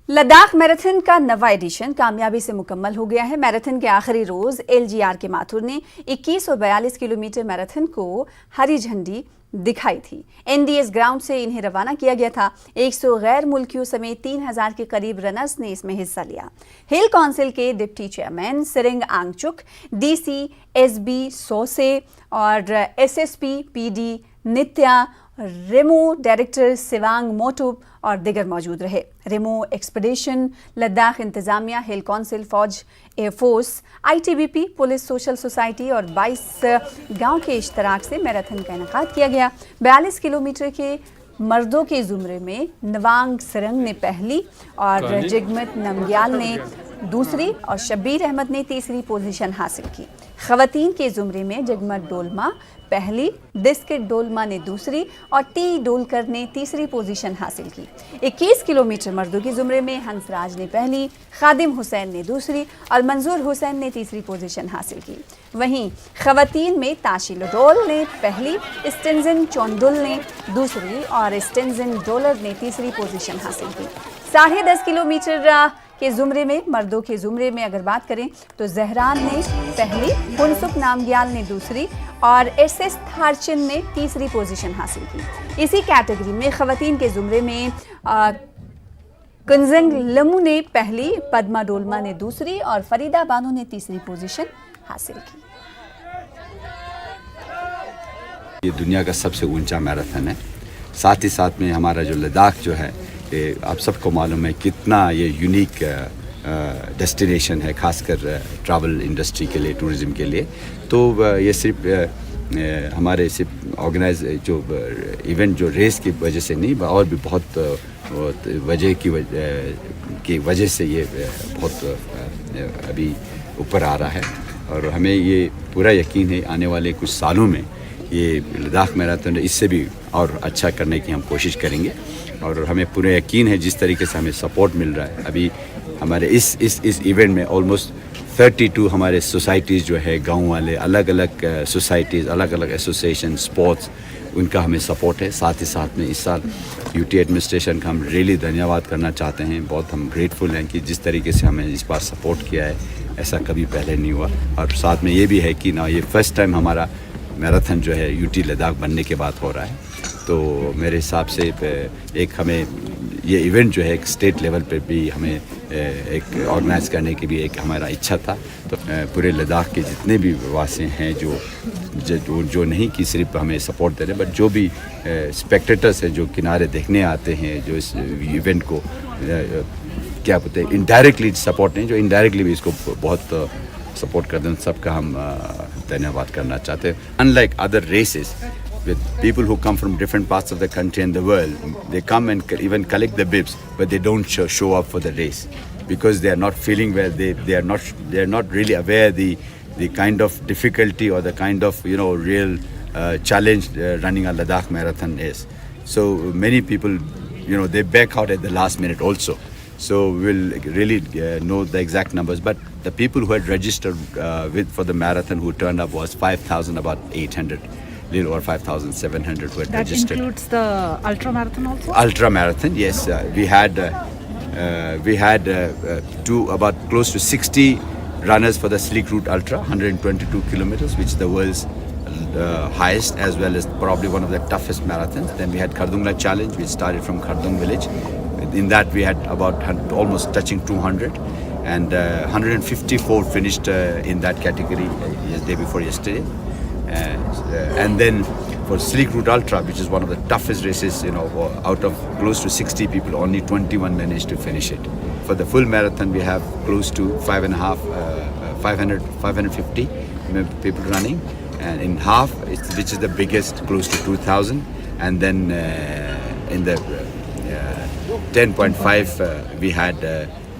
Ladakh marathon का नवा addition कामयाबी से मुकम्मल हो गया है। मैराथन के आखिरी रोज LGR के माथुर ने 21 और 42 किलोमीटर मैराथन को हरी झंडी दिखाई थी। NDS ग्राउंड से इन्हें रवाना किया गया था। 100 गैर मुल्कियों समेत 3000 के करीब रनर्स ने इसमें हिस्सा लिया। हिल काउंसिल के डिप्टी चेयरमैन सिरिंग आंगचुक, DC SB सोसे और SSP PD नित्या, रेमो डायरेक्टर सिवांग मोटुब और दिगर मौजूद रहे। रेमो एक्सपीडिशन, लद्दाख इंतजामिया, हिल काउंसिल, फौज, air force, ITBP, police, social society और 22 गांव के इश्तराक से मैराथन का इनेकाद किया गया। 42 किलोमीटर के मर्दों के जुमरे में नवांग सरंग ने पहली और जिगमत नमग्याल ने दूसरी और शब्बीर अहमद ने तीसरी पोजीशन हासिल की। खवातीन के जुमरे में जगमत डोलमा पहली, डिस्किट डोलमा ने दूसरी और टी डोलकर ने तीसरी पोजीशन हासिल की। 21 किलोमीटर मर्दों के जुमरे में हंसराज ने पहली, खादिम हुसैन ने दूसरी और मंजूर हुसैन ने तीसरी पोजीशन हासिल की। वहीं खवातीन में ताशी लडोल ने पहली, स्टेंजन चौंदुल ने दूसरी और स्टेंजन डोलर ने तीसरी पोजीशन हासिल की। 10.5 किलोमीटर के जुमरे में मर्दों के जुमरे में अगर बात करें तो जहरान ने पहली, हुनसुक नामग्याल ने दूसरी और SS थारचिन ने तीसरी पोजीशन हासिल की। इसी कैटेगरी में खवातीन के जुमरे में कुंजंग लमू ने पहली, पद्मा डोलमा ने दूसरी और फरीदा बानो ने तीसरी पोजीशन हासिल की। ये दुनिया का सबसे ऊंचा मैराथन है। साथ ही साथ में हमारा जो लद्दाख जो है, आप सबको मालूम है कितना ये यूनिक डेस्टिनेशन है, खासकर ट्रैवल इंडस्ट्री के लिए, टूरिज़्म के लिए। तो ये सिर्फ हमारे सिर्फ ऑर्गेनाइज जो इवेंट जो रेस की वजह से नहीं, और भी बहुत वजह की वजह से ये बहुत अभी ऊपर आ रहा है। और हमें ये पूरा यकीन है आने वाले कुछ सालों में ये लद्दाख मैराथन इससे भी और अच्छा करने की हम कोशिश करेंगे। और हमें पूरा यकीन है जिस तरीके से हमें सपोर्ट मिल रहा है अभी हमारे इस इवेंट में ऑलमोस्ट 32 हमारे सोसाइटीज़ जो है, गांव वाले, अलग अलग सोसाइटीज़, अलग अलग एसोसिएशन, स्पोर्ट्स, उनका हमें सपोर्ट है। साथ ही साथ में इस साल UT एडमिनिस्ट्रेशन का हम रियली धन्यवाद करना चाहते हैं। बहुत हम ग्रेटफुल हैं कि जिस तरीके से हमें इस बार सपोर्ट किया है, ऐसा कभी पहले नहीं हुआ। और साथ में ये भी है कि ना, ये फर्स्ट टाइम हमारा मैराथन जो है UT लद्दाख बनने के बाद हो रहा है। तो मेरे हिसाब से एक हमें ये इवेंट जो है एक स्टेट लेवल पे भी हमें एक ऑर्गेनाइज करने की भी एक हमारा इच्छा था। तो पूरे लद्दाख के जितने भी वासी हैं जो नहीं कि सिर्फ हमें सपोर्ट दे रहे, बट जो भी स्पेक्टेटर्स हैं जो किनारे देखने आते हैं, जो इस इवेंट को क्या बोलते हैं इनडायरेक्टली सपोर्ट नहीं, जो इनडायरेक्टली भी इसको बहुत सपोर्ट करते हैं, सबका हम धन्यवाद करना चाहते हैं। Unlike other races with people who come from different parts of the country and the world, they come and even collect the bibs, but they don't show up for the race because they are not feeling well. They are not really aware the kind of difficulty or the kind of real challenge running a Ladakh marathon is. So many people they back out at the last minute also. So we'll really know the exact numbers, but the people who had registered for the marathon who turned up was 5,000, about 800. Little over 5,700 were registered. That includes the ultra marathon also? Ultra marathon, yes. We had about close to 60 runners for the Sleek Route Ultra, 122 kilometers, which is the world's highest, as well as probably one of the toughest marathons. Then we had Khardungla Challenge, which started from Khardung village. In that we had about almost touching 200, and 154 finished in that category day before yesterday. And then for Sleek Route Ultra, which is one of the toughest races, out of close to 60 people, only 21 managed to finish it. For the full marathon, we have close to 550 people running, and in half, which is the biggest, close to 2,000, and then in the 10.5, we had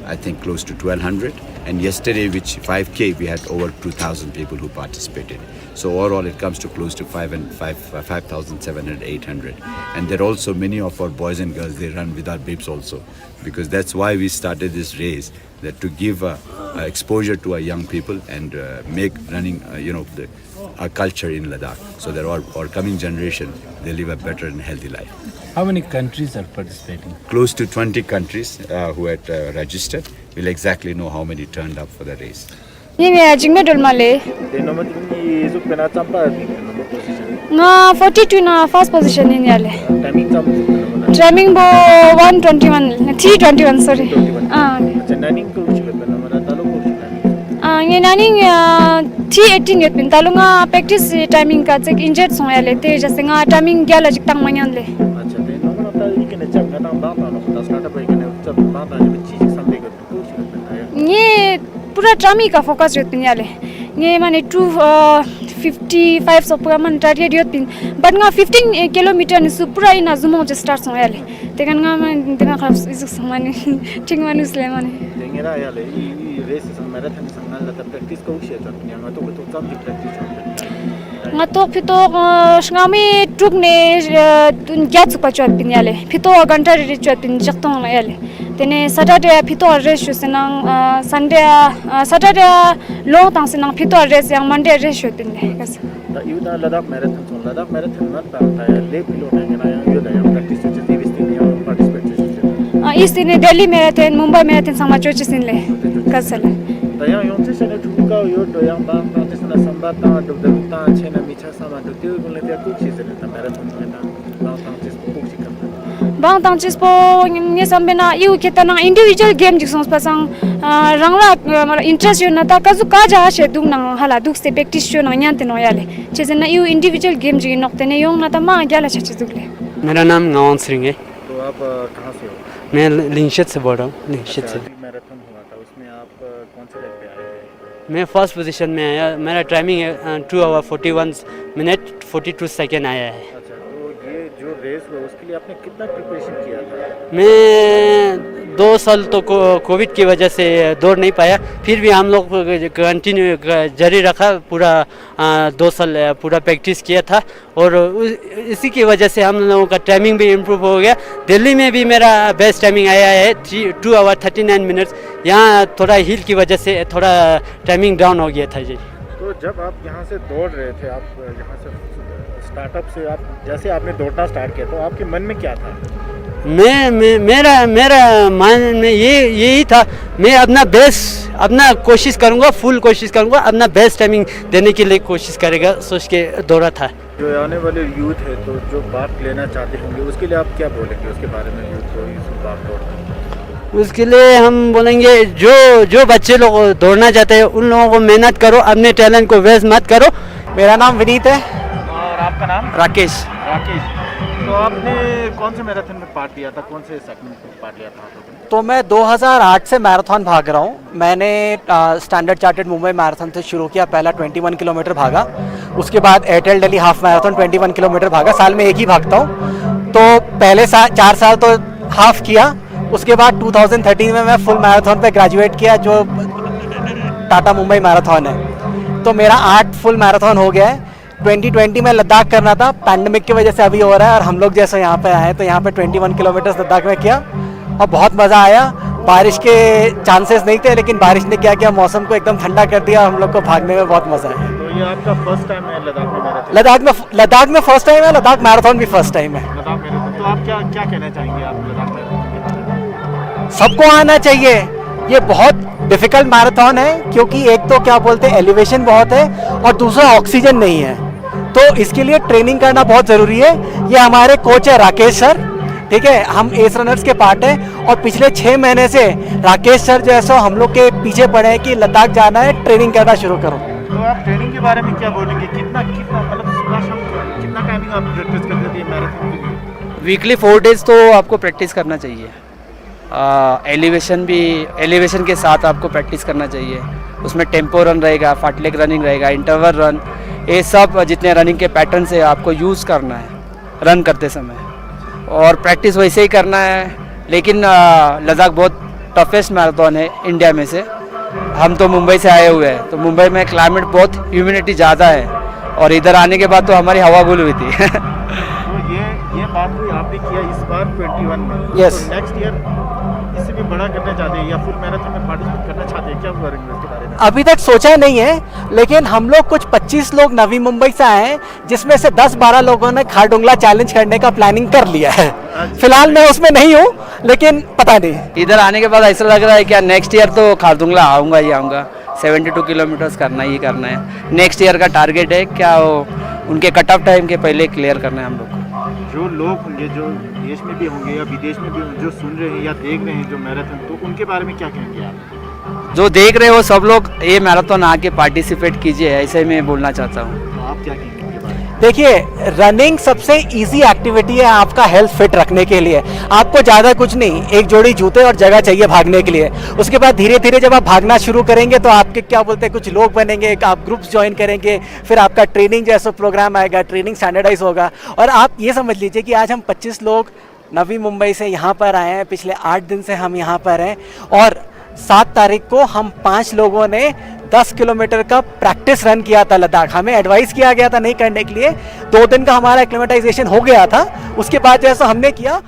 I think close to 1,200, and yesterday, which 5K, we had over 2,000 people who participated. So overall, it comes to close to 5,700, 800. And there are also many of our boys and girls, they run without bibs also, because that's why we started this race, that to give exposure to our young people and make running, our culture in Ladakh, so that our coming generation, they live a better and healthy life. How many countries are participating? Close to 20 countries who had registered. We'll exactly know how many turned up for the race. Yinge jingme dolmale nga 42 na first position in yale timing bo 121 321 sorry nge naning 318 yot bin talunga practice timing ka check injured so yale te jase nga timing gyala jik tang manyan le nge pura trami ka focus yot bin yale nge mane 255 so pura man target yot bin but nga 15 kilometer ni supra ina zumo je start so yale tekan nga man tenga khaf isu samani ting manus le mane tengera yale I race sang marathon sang nal ta practice ko she jot nya nga to cham di practice nga to phito ngami truk ne gyat su pa chot bin yale phito ganta ri chot bin jaktong na yale tene saturday phito race senang saturday long tang senang phito race yang monday race shot bin le kas da yuda Ladakh marathon not ta le pilo na nga yo da practice che divis tin ya participate is in Delhi marathon Mumbai marathon sama choch sin le kasala da ya yon che sene tu ka yo do yang ba practice na samba ta do ta chena micha sama do tu gun le ya ku chi sene ta marathon na ta che ku chi ka bang tang chis po nge sambena yu ketana individual game jik sons pasang rangla interest yo na ta kazu ka ja she dung nang hala duk se practice yo nang nyante no yale chezena yu individual game jik nok tene yong na ta ma gyala chache dugle मेरा नाम नवान सिंह है। तो आप कहां से हो मैं लिंगशत से बोल रहा हूँ। लिंगशत से मैराथन हुआ था उसमें आप कौन से रैंक पे आए थे मैं फर्स्ट पोजीशन में आया। मेरा टाइमिंग है 2 आवर 41 मिनट 42 सेकेंड आया है। अच्छा तो ये जो रेस हुआ उसके लिए आपने कितना प्रिपरेशन किया था मैं 2 साल तो कोविड की वजह से दौड़ नहीं पाया, फिर भी हम लोग कंटिन्यू जारी रखा। पूरा 2 साल पूरा प्रैक्टिस किया था और इसी की वजह से हम लोगों का टाइमिंग भी इम्प्रूव हो गया। दिल्ली में भी मेरा बेस्ट टाइमिंग आया है 2 आवर 39 मिनट्स। यहाँ थोड़ा हिल की वजह से थोड़ा टाइमिंग डाउन हो गया था जी। तो जब आप यहाँ से दौड़ रहे थे, आप यहाँ से स्टार्टअप से आप जैसे आपने दौड़ना स्टार्ट किया तो आपके मन में क्या था मेरा मन में यही था, मैं अपना कोशिश करूँगा, फुल कोशिश करूँगा, अपना बेस्ट टाइमिंग देने के लिए कोशिश करेगा सोच के दौड़ा था। जो आने वाले यूथ है तो जो भाग लेना चाहते होंगे उसके लिए आप क्या बोलेंगे उसके बारे में यूथ को इस भाग दौड़ उसके लिए हम बोलेंगे जो बच्चे लोग दौड़ना चाहते हैं उन लोगों को मेहनत करो, अपने टैलेंट को वेस्ट मत करो। मेरा नाम विनीत है। और आपका नाम राकेश। तो आपने कौन से मैराथन में पार्ट लिया था, कौन से सेगमेंट में पार्ट लिया था आपने? तो मैं 2008 से मैराथन भाग रहा हूँ। मैंने स्टैंडर्ड चार्टर्ड मुंबई मैराथन से शुरू किया। पहला 21 किलोमीटर भागा, उसके बाद Airtel Delhi half marathon 21 kilometre भागा। साल में एक ही भागता हूँ। तो पहले 4 साल तो हाफ किया, उसके बाद 2013 में मैं फुल मैराथन पे ग्रेजुएट किया जो टाटा मुंबई मैराथन है। तो मेरा 8 फुल मैराथन हो गया है। 2020 में लद्दाख करना था, पैंडमिक की वजह से अभी हो रहा है और हम लोग जैसे यहाँ पे आए तो यहाँ पे 21 किलोमीटर लद्दाख में किया और बहुत मज़ा आया। बारिश के चांसेस नहीं थे लेकिन बारिश ने क्या किया, मौसम को एकदम ठंडा कर दिया। हम लोग को भागने में बहुत मज़ा आया। तो ये आपका फर्स्ट टाइम है लद्दाख में मैराथन? लद्दाख में फर्स्ट टाइम है, लद्दाख मैराथन भी फर्स्ट टाइम है। लद्दाख मैराथन तो आप क्या कहना चाहेंगे आप लद्दाख मैराथन के बारे में? सबको आना चाहिए। ये बहुत डिफिकल्ट मैराथन है क्योंकि एक तो क्या बोलते हैं एलिवेशन बहुत है और दूसरा ऑक्सीजन नहीं है, तो इसके लिए ट्रेनिंग करना बहुत ज़रूरी है। ये हमारे कोच है राकेश सर, ठीक है, हम एस रनर्स के पार्ट हैं और पिछले 6 महीने से राकेश सर जो है सो हम लोग के पीछे पड़े हैं कि लद्दाख जाना है, ट्रेनिंग करना शुरू करो। तो आप ट्रेनिंग के बारे में क्या बोलेंगे, कितना मतलब सुबह शाम कितना टाइमिंग आप प्रैक्टिस करते थे मैराथन के लिए? वीकली 4 डेज तो आपको प्रैक्टिस करना चाहिए। एलिवेशन के साथ आपको प्रैक्टिस करना चाहिए। उसमें टेम्पो रन रहेगा, फाटलेग रनिंग रहेगा, इंटरवल रन, ये सब जितने रनिंग के पैटर्न से आपको यूज़ करना है रन करते समय, और प्रैक्टिस वैसे ही करना है। लेकिन लद्दाख बहुत टफेस्ट मैराथन है इंडिया में से। हम तो मुंबई से आए हुए हैं, तो मुंबई में क्लाइमेट बहुत ह्यूमिडिटी ज़्यादा है और इधर आने के बाद तो हमारी हवा गुल हुई थी। तो ये बात भी आपने किया इस बार 21 में। Yes. तो नेक्स्ट ईयर इससे भी बड़ा करना चाहते हैं या फुल मैराथन में पार्टिसिपेट करना चाहते हैं, क्या करेंगे इसके बारे में? अभी तक सोचा नहीं है, लेकिन हम लोग कुछ 25 लोग नवी मुंबई से आए हैं, जिसमें से 10-12 लोगों ने खारडुंगला चैलेंज करने का प्लानिंग कर लिया है। फिलहाल मैं उसमें नहीं हूँ, लेकिन पता नहीं। इधर आने के बाद ऐसा लग रहा है क्या नेक्स्ट ईयर तो खारदुंगला आऊँगा ही आऊँगा। 72 किलोमीटर्स करना ही करना है। नेक्स्ट ईयर का टारगेट है क्या, वो उनके कट ऑफ टाइम के पहले क्लियर करना है हम लोग को। जो लोग होंगे, जो देश में भी होंगे या विदेश में भी होंगे, जो सुन रहे हैं या देख रहे हैं जो मैराथन, तो उनके बारे में क्या कहेंगे आप? जो देख रहे हो सब लोग ये मैराथन आके पार्टिसिपेट कीजिए, ऐसे मैं बोलना चाहता हूँ। तो आप क्या कहेंगे उनके बारे में? देखिए, रनिंग सबसे इजी एक्टिविटी है आपका हेल्थ फिट रखने के लिए। आपको ज़्यादा कुछ नहीं, एक जोड़ी जूते और जगह चाहिए भागने के लिए। उसके बाद धीरे धीरे जब आप भागना शुरू करेंगे तो आपके क्या बोलते हैं कुछ लोग बनेंगे, आप ग्रुप्स ज्वाइन करेंगे, फिर आपका ट्रेनिंग जैसा प्रोग्राम आएगा, ट्रेनिंग स्टैंडर्डाइज होगा। और आप ये समझ लीजिए कि आज हम 25 लोग नवी मुंबई से यहाँ पर आए हैं, पिछले 8 दिन से हम यहाँ पर हैं, और 7 तारीख को हम 5 लोगों ने 10 किलोमीटर का प्रैक्टिस रन किया था लद्दाख। हमें एडवाइस किया गया था नहीं करने के लिए, 2 दिन का हमारा एक्लेमेटाइजेशन हो गया था, उसके बाद जैसा हमने किया